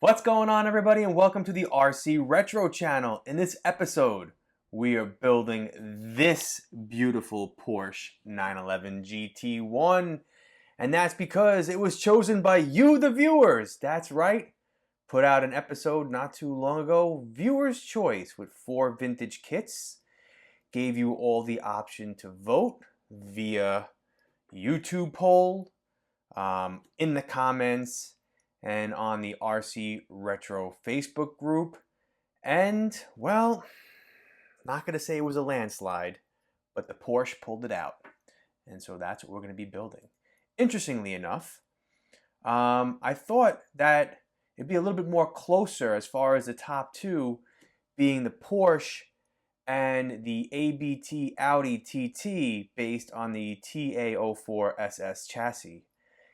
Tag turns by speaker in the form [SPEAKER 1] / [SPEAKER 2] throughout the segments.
[SPEAKER 1] What's going on, everybody, and welcome to the RC Retro channel. In this episode, we are building this beautiful Porsche 911 GT1, and that's because it was chosen by you, the viewers. That's right. Put out an episode not too long ago, Viewer's Choice, with 4 vintage kits. Gave you all the option to vote via YouTube poll, in the comments, and on the RC Retro Facebook group. And, well, not going to say it was a landslide, but the Porsche pulled it out. And so that's what we're going to be building. Interestingly enough, I thought that it'd be a little bit more closer as far as the top two being the Porsche and the ABT Audi TT based on the TA03R-S chassis.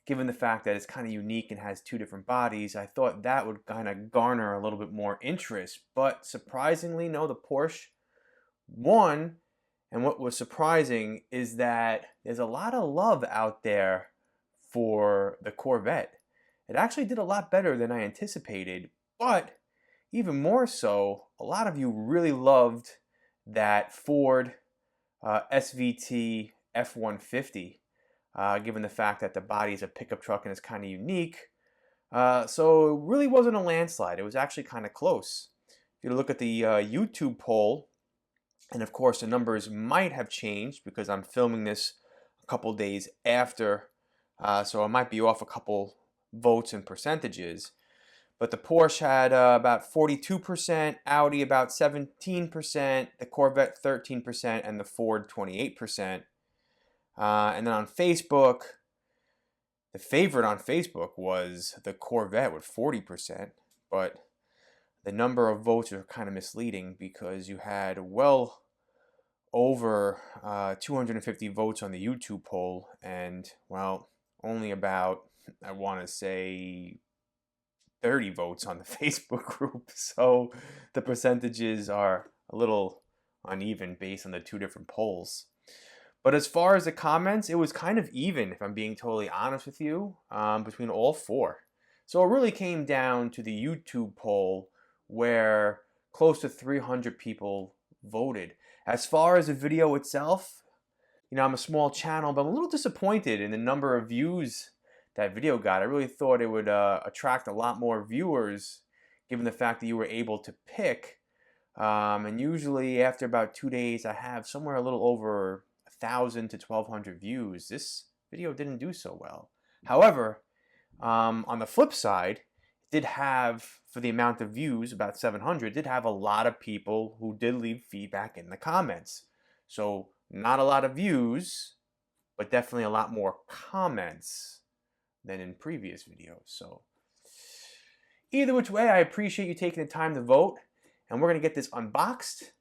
[SPEAKER 1] Given the fact that it's kind of unique and has 2 different bodies, I thought that would kind of garner a little bit more interest. But surprisingly, no, the Porsche won. And what was surprising is that there's a lot of love out there for the Corvette. It actually did a lot better than I anticipated. But even more so, a lot of you really loved that Ford SVT F-150. Given the fact that the body is a pickup truck and it's kind of unique. So it really wasn't a landslide. It was actually kind of close. If you look at the YouTube poll, and of course the numbers might have changed because I'm filming this a couple days after, so I might be off a couple votes and percentages. But the Porsche had about 42%, Audi about 17%, the Corvette 13%, and the Ford 28%. And then on Facebook, the favorite on Facebook was the Corvette with 40%, but the number of votes are kind of misleading because you had well over 250 votes on the YouTube poll and, well, only about, I want to say, 30 votes on the Facebook group. So the percentages are a little uneven based on the 2 different polls. But as far as the comments, it was kind of even, if I'm being totally honest with you, between all 4. So it really came down to the YouTube poll where close to 300 people voted. As far as the video itself, you know, I'm a small channel, but I'm a little disappointed in the number of views that video got. I really thought it would attract a lot more viewers, given the fact that you were able to pick. And usually after about 2 days, I have somewhere a little over 1,000 to 1,200 views. This video didn't do so well. However, on the flip side, it did have, for the amount of views, about 700, did have a lot of people who did leave feedback in the comments. So not a lot of views, but definitely a lot more comments than in previous videos. So either which way, I appreciate you taking the time to vote, and we're going to get this unboxed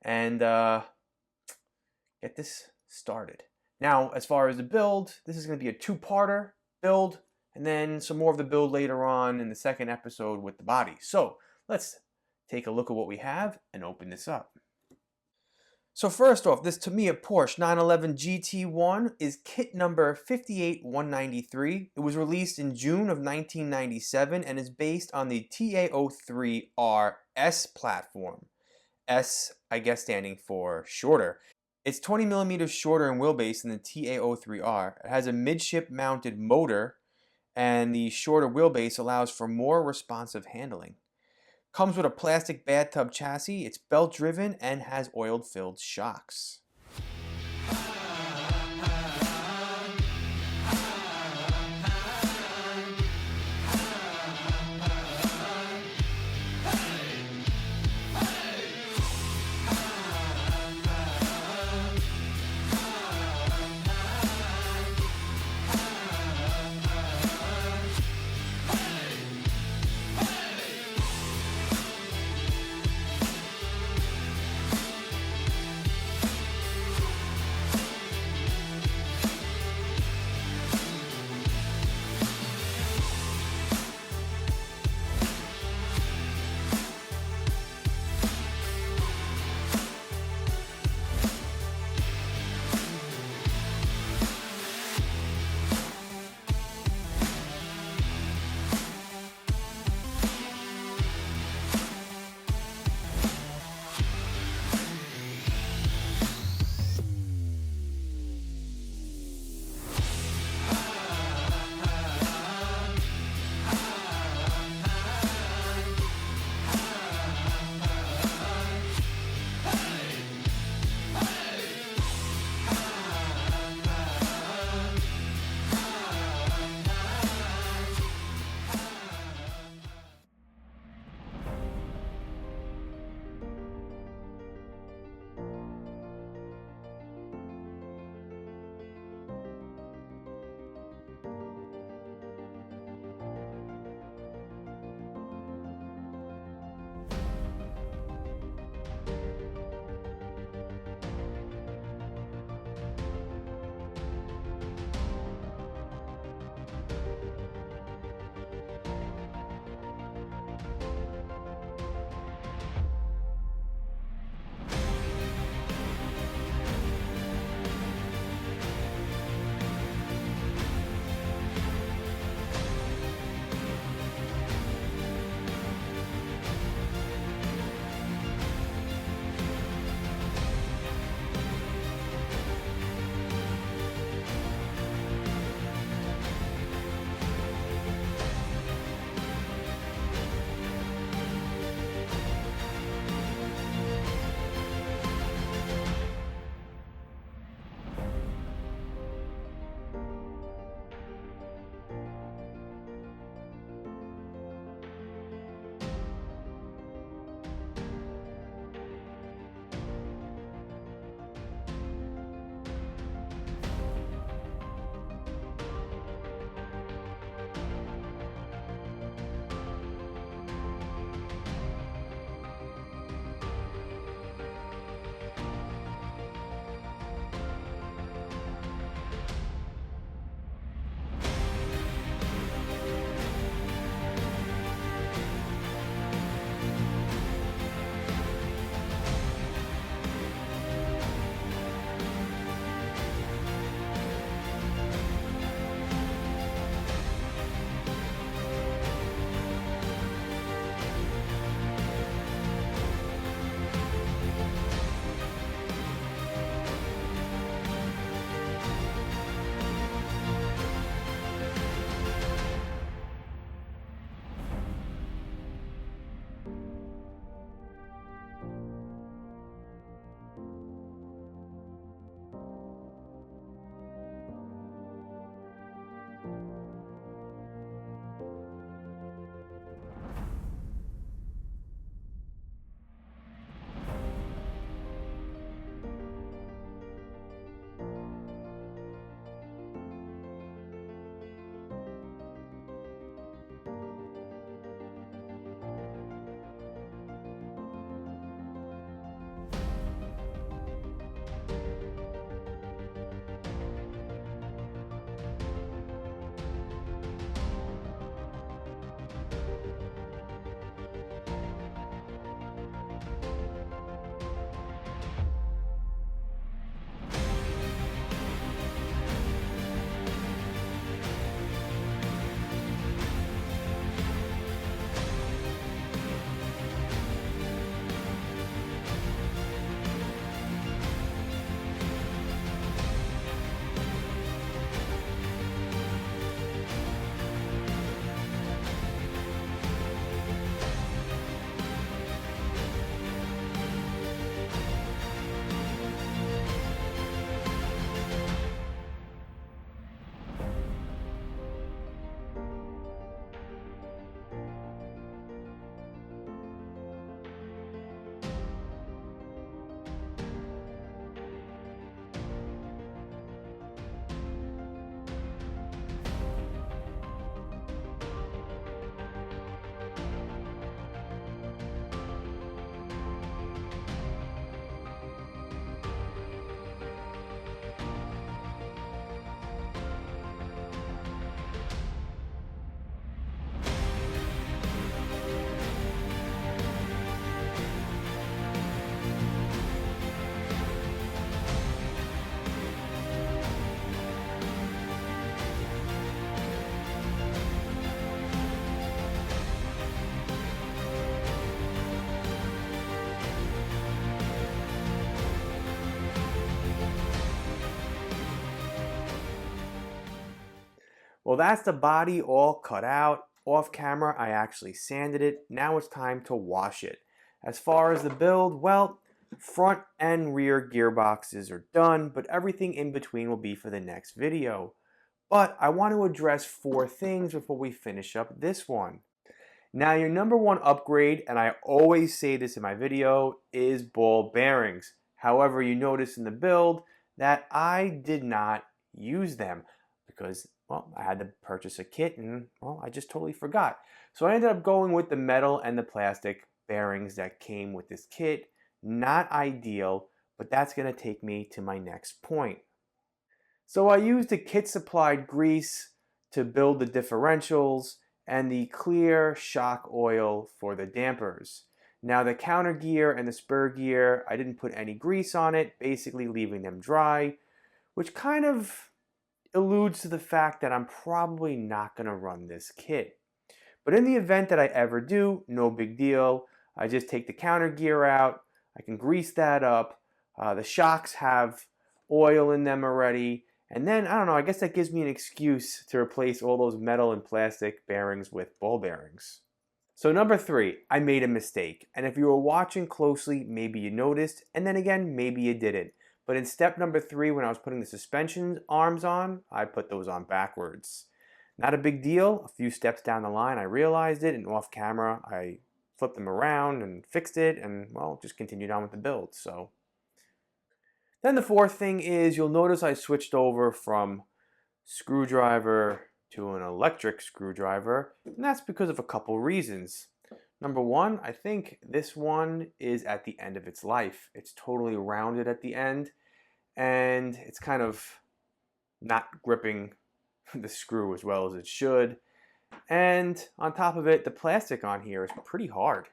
[SPEAKER 1] and get this started. Now, as far as the build, this is going to be a 2-parter build, and then some more of the build later on in the second episode with the body. So let's take a look at what we have and open this up. So first off, this Tamiya Porsche 911 GT1 is kit number 58193. It was released in June of 1997 and is based on the TA03R-S platform. S, I guess, standing for shorter. It's 20 millimeters shorter in wheelbase than the TA03R. It has a midship mounted motor, and the shorter wheelbase allows for more responsive handling. Comes with a plastic bathtub chassis, it's belt driven, and has oil filled shocks. Well, that's the body all cut out. Off camera, I actually sanded it. Now it's time to wash it. As far as the build, well, front and rear gearboxes are done, but everything in between will be for the next video. But I want to address 4 things before we finish up this one. Now, your number 1 upgrade, and I always say this in my video, is ball bearings. However, you notice in the build that I did not use them because, well, I had to purchase a kit and, well, I just totally forgot. So I ended up going with the metal and the plastic bearings that came with this kit. Not ideal, but that's going to take me to my next point. So I used the kit supplied grease to build the differentials and the clear shock oil for the dampers. Now the counter gear and the spur gear, I didn't put any grease on it, basically leaving them dry, which kind of alludes to the fact that I'm probably not going to run this kit. But in the event that I ever do, no big deal. I just take the counter gear out, I can grease that up, the shocks have oil in them already, and then, I don't know, I guess that gives me an excuse to replace all those metal and plastic bearings with ball bearings. So number 3, I made a mistake. And if you were watching closely, maybe you noticed, and then again, maybe you didn't. But in step number 3, when I was putting the suspension arms on, I put those on backwards. Not a big deal. A few steps down the line, I realized it, and off camera, I flipped them around and fixed it, and, well, just continued on with the build. So then the 4th thing is, you'll notice I switched over from screwdriver to an electric screwdriver, and that's because of a couple reasons. Number 1, I think this one is at the end of its life. It's totally rounded at the end, and it's kind of not gripping the screw as well as it should. And on top of it, the plastic on here is pretty hard.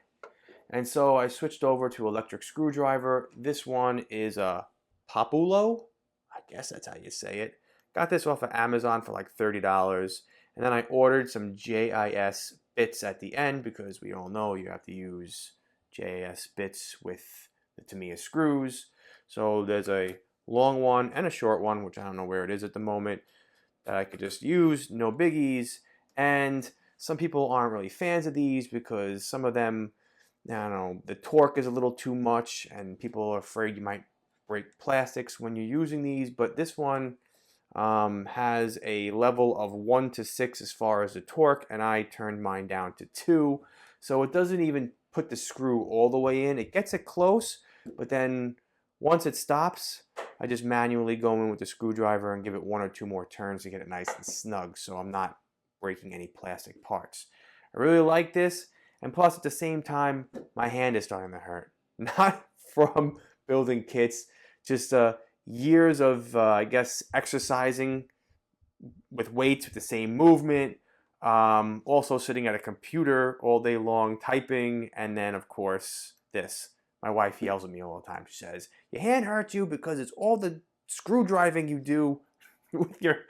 [SPEAKER 1] And so I switched over to electric screwdriver. This one is a Populo, I guess that's how you say it. Got this off of Amazon for like $30. And then I ordered some JIS bits at the end because we all know you have to use JIS bits with the Tamiya screws. So there's a long one and a short one, which I don't know where it is at the moment, that I could just use, no biggies. And some people aren't really fans of these because some of them, I don't know, the torque is a little too much and people are afraid you might break plastics when you're using these. But this one has a level of 1 to 6 as far as the torque, and I turned mine down to 2. So it doesn't even put the screw all the way in. It gets it close, but then once it stops, I just manually go in with the screwdriver and give it 1 or 2 more turns to get it nice and snug so I'm not breaking any plastic parts. I really like this, and plus at the same time, my hand is starting to hurt. Not from building kits, just years of, I guess, exercising with weights with the same movement, also sitting at a computer all day long typing, and then of course this. My wife yells at me all the time. She says, "Your hand hurts you because it's all the screw driving you do with your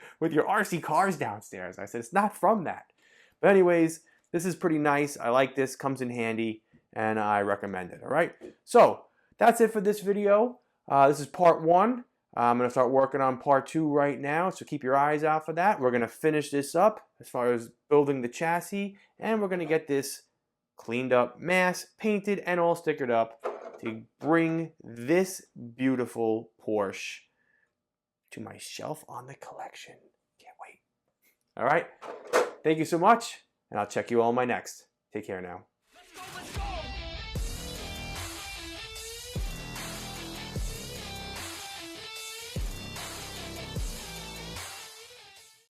[SPEAKER 1] RC cars downstairs." I said, "It's not from that." But anyways, this is pretty nice. I like this, comes in handy, and I recommend it. All right, so that's it for this video. This is part 1. I'm going to start working on part 2 right now, so keep your eyes out for that. We're going to finish this up as far as building the chassis, and we're going to get this cleaned up, mass painted, and all stickered up to bring this beautiful Porsche to my shelf on the collection. Can't wait. All right, thank you so much, and I'll check you all in my next. Take care now.